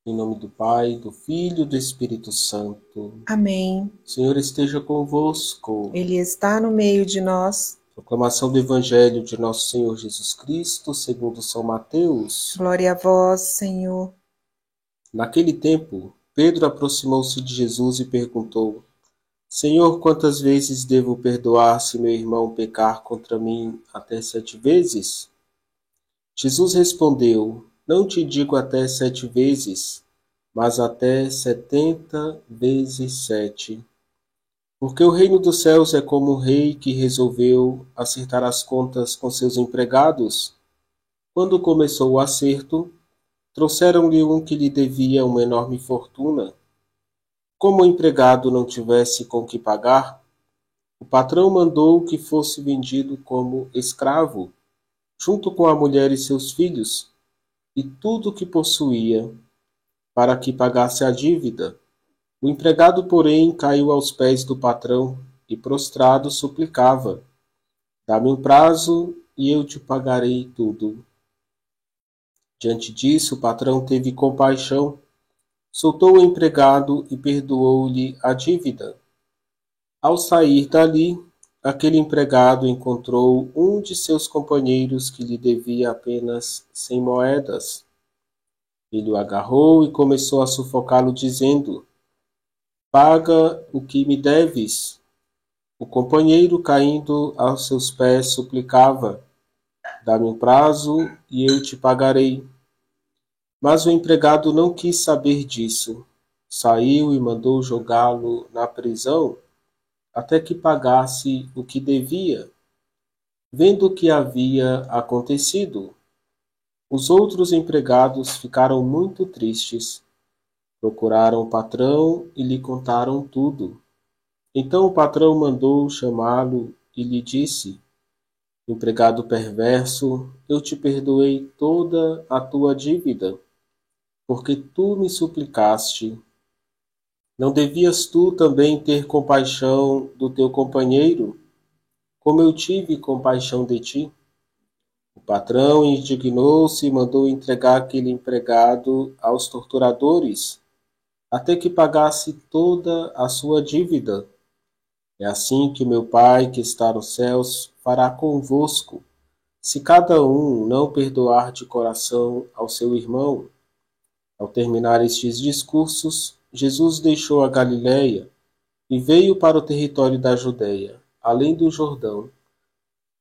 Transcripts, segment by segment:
Em nome do Pai, do Filho e do Espírito Santo. Amém. O Senhor esteja convosco. Ele está no meio de nós. Proclamação do Evangelho de Nosso Senhor Jesus Cristo, segundo São Mateus. Glória a vós, Senhor. Naquele tempo, Pedro aproximou-se de Jesus e perguntou: Senhor, quantas vezes devo perdoar se meu irmão pecar contra mim até 7 vezes? Jesus respondeu: Não te digo até 7 vezes, mas até 70 vezes 7. Porque o reino dos céus é como um rei que resolveu acertar as contas com seus empregados. Quando começou o acerto, trouxeram-lhe um que lhe devia uma enorme fortuna. Como o empregado não tivesse com que pagar, o patrão mandou que fosse vendido como escravo, junto com a mulher e seus filhos, e tudo o que possuía, para que pagasse a dívida. O empregado, porém, caiu aos pés do patrão e, prostrado, suplicava: Dá-me um prazo e eu te pagarei tudo. Diante disso, o patrão teve compaixão, soltou o empregado e perdoou-lhe a dívida. Ao sair dali, aquele empregado encontrou um de seus companheiros que lhe devia apenas 100 moedas. Ele o agarrou e começou a sufocá-lo, dizendo: Paga o que me deves. O companheiro, caindo aos seus pés, suplicava: Dá-me um prazo e eu te pagarei. Mas o empregado não quis saber disso. Saiu e mandou jogá-lo na prisão até que pagasse o que devia. Vendo o que havia acontecido, os outros empregados ficaram muito tristes. Procuraram o patrão e lhe contaram tudo. Então o patrão mandou chamá-lo e lhe disse: Empregado perverso, eu te perdoei toda a tua dívida, porque tu me suplicaste. Não devias tu também ter compaixão do teu companheiro, como eu tive compaixão de ti? O patrão indignou-se e mandou entregar aquele empregado aos torturadores, até que pagasse toda a sua dívida. É assim que o meu Pai, que está nos céus, fará convosco, se cada um não perdoar de coração ao seu irmão. Ao terminar estes discursos, Jesus deixou a Galiléia e veio para o território da Judéia, além do Jordão.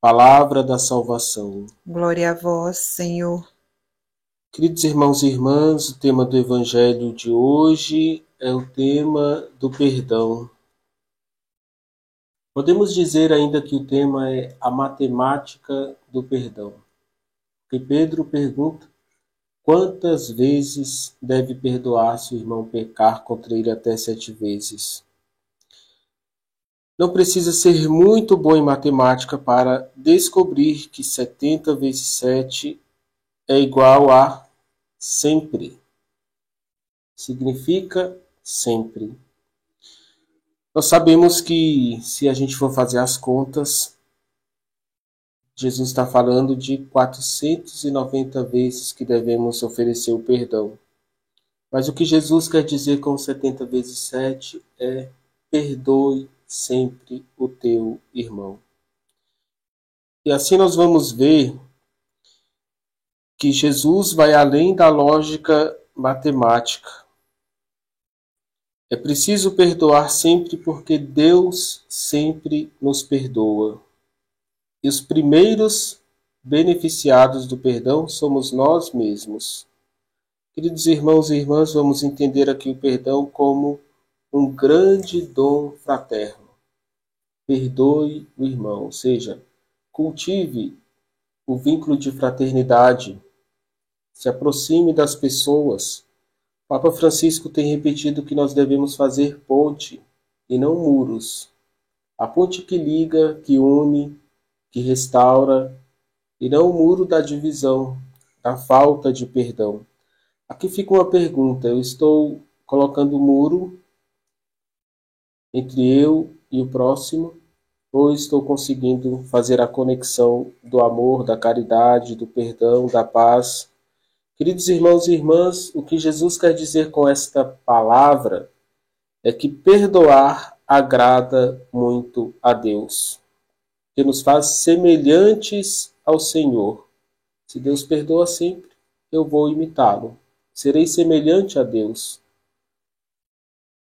Palavra da salvação. Glória a vós, Senhor. Queridos irmãos e irmãs, o tema do Evangelho de hoje é o tema do perdão. Podemos dizer ainda que o tema é a matemática do perdão. Porque Pedro pergunta quantas vezes deve perdoar se o irmão pecar contra ele até 7 vezes. Não precisa ser muito bom em matemática para descobrir que 70 vezes 7 é igual a sempre. Significa sempre. Nós sabemos que se a gente for fazer as contas, Jesus está falando de 490 vezes que devemos oferecer o perdão. Mas o que Jesus quer dizer com 70 vezes 7 é: perdoe sempre o teu irmão. E assim nós vamos ver que Jesus vai além da lógica matemática. É preciso perdoar sempre porque Deus sempre nos perdoa. E os primeiros beneficiados do perdão somos nós mesmos. Queridos irmãos e irmãs, vamos entender aqui o perdão como um grande dom fraterno. Perdoe o irmão, ou seja, cultive o vínculo de fraternidade, se aproxime das pessoas. Papa Francisco tem repetido que nós devemos fazer ponte e não muros. A ponte que liga, que une, que restaura, e não o muro da divisão, da falta de perdão. Aqui fica uma pergunta: eu estou colocando um muro entre eu e o próximo, ou estou conseguindo fazer a conexão do amor, da caridade, do perdão, da paz, Queridos irmãos e irmãs, o que Jesus quer dizer com esta palavra é que perdoar agrada muito a Deus, que nos faz semelhantes ao Senhor. Se Deus perdoa sempre, eu vou imitá-lo. Serei semelhante a Deus.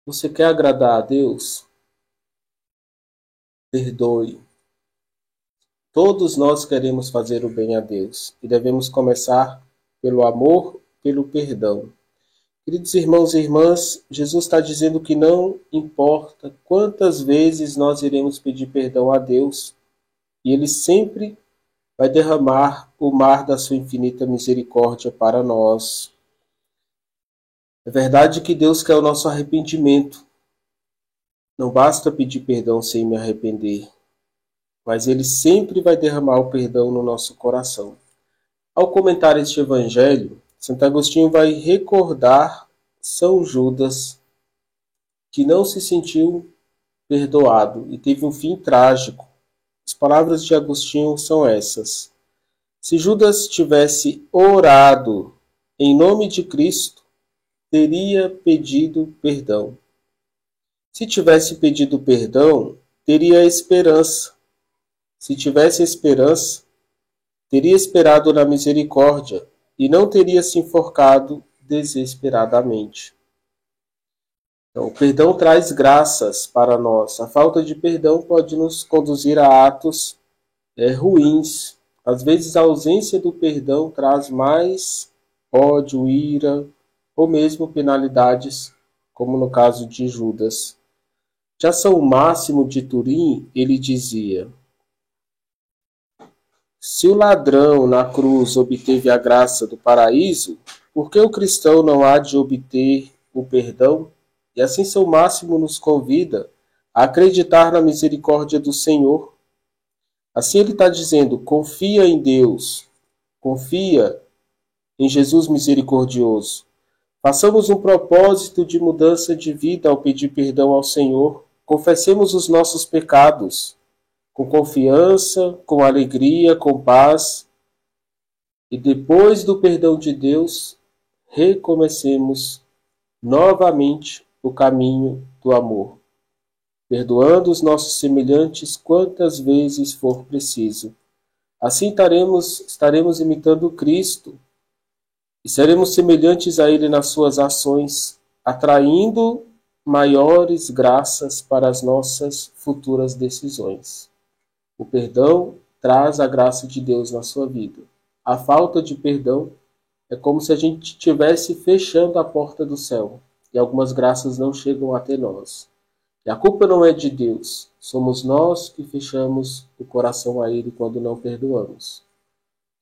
Você quer agradar a Deus? Perdoe. Todos nós queremos fazer o bem a Deus e devemos começar pelo amor, pelo perdão. Queridos irmãos e irmãs, Jesus está dizendo que não importa quantas vezes nós iremos pedir perdão a Deus, e Ele sempre vai derramar o mar da sua infinita misericórdia para nós. É verdade que Deus quer o nosso arrependimento. Não basta pedir perdão sem me arrepender, mas Ele sempre vai derramar o perdão no nosso coração. Ao comentar este evangelho, Santo Agostinho vai recordar São Judas, que não se sentiu perdoado e teve um fim trágico. As palavras de Agostinho são essas: se Judas tivesse orado em nome de Cristo, teria pedido perdão. Se tivesse pedido perdão, teria esperança. Se tivesse esperança, teria esperado na misericórdia e não teria se enforcado desesperadamente. Então, o perdão traz graças para nós. A falta de perdão pode nos conduzir a atos ruins. Às vezes, a ausência do perdão traz mais ódio, ira ou mesmo penalidades, como no caso de Judas. Já São Máximo de Turim, ele dizia: se o ladrão na cruz obteve a graça do paraíso, por que o cristão não há de obter o perdão? E assim São Máximo nos convida a acreditar na misericórdia do Senhor. Assim ele está dizendo: confia em Deus, confia em Jesus misericordioso. Façamos um propósito de mudança de vida ao pedir perdão ao Senhor. Confessemos os nossos pecados com confiança, com alegria, com paz. E depois do perdão de Deus, recomecemos novamente o caminho do amor, perdoando os nossos semelhantes quantas vezes for preciso. Assim estaremos imitando Cristo e seremos semelhantes a Ele nas suas ações, atraindo maiores graças para as nossas futuras decisões. O perdão traz a graça de Deus na sua vida. A falta de perdão é como se a gente estivesse fechando a porta do céu e algumas graças não chegam até nós. E a culpa não é de Deus, somos nós que fechamos o coração a Ele quando não perdoamos.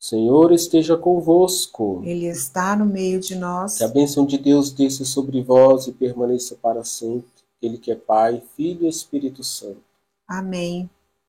O Senhor esteja convosco. Ele está no meio de nós. Que a bênção de Deus desça sobre vós e permaneça para sempre. Ele que é Pai, Filho e Espírito Santo. Amém.